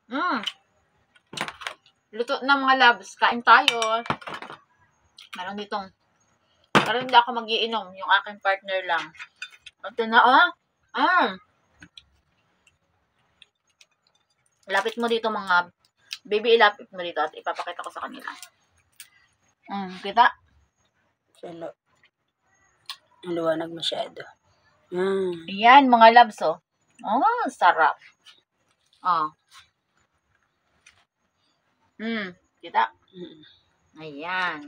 Mm. Luto na mga loves. Kain tayo. Meron ditong. Pero hindi ako magiinom. Yung aking partner lang. Ito na, oh. Lapit mo dito mga. Baby, ilapit mo dito at ipapakita ko sa kanila. Kita? Salo. Ang luwanag masyado. Yan, mga loves, oh. Oh, sarap. Oh. Kita? Ayan.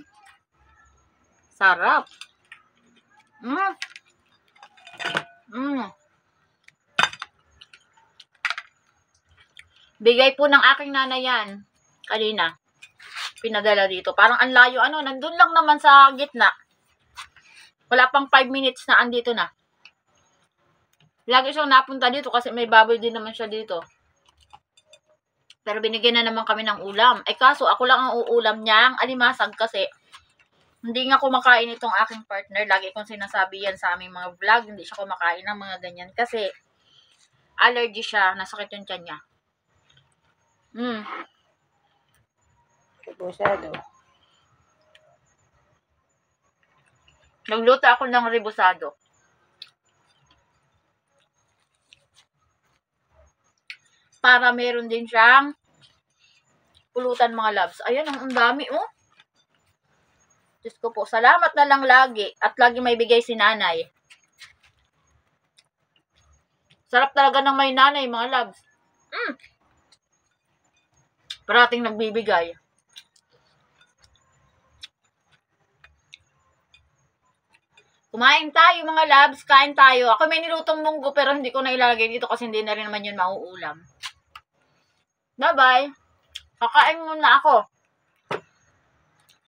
Sarap. Bigay po ng aking nanay yan. Kanina. Pinadala dito. Parang ang layo. Nandun lang naman sa gitna. Wala pang 5 minutes na andito na. Lagi siyang napunta dito kasi may baboy din naman siya dito. Pero binigyan na naman kami ng ulam. Kaso ako lang ang uulam niya. Ang alimasag kasi hindi nga kumakain itong aking partner. Lagi kong sinasabi yan sa aming mga vlog. Hindi siya kumakain ng mga ganyan. Kasi allergy siya. Nasakit yung tiyan niya. Rebusado. Nagluto ako ng rebusado. Para meron din siyang pulutan mga loves. Ayan, ang dami, oh. Diyos ko po, salamat na lang lagi. At lagi may bigay si nanay. Sarap talaga ng may nanay, mga loves. Parating nagbibigay. Kumain tayo, mga loves. Kain tayo. Ako may nilutong munggo pero hindi ko na ilalagay dito kasi hindi na rin naman yun mauulam. Bye-bye. Kakain muna ako.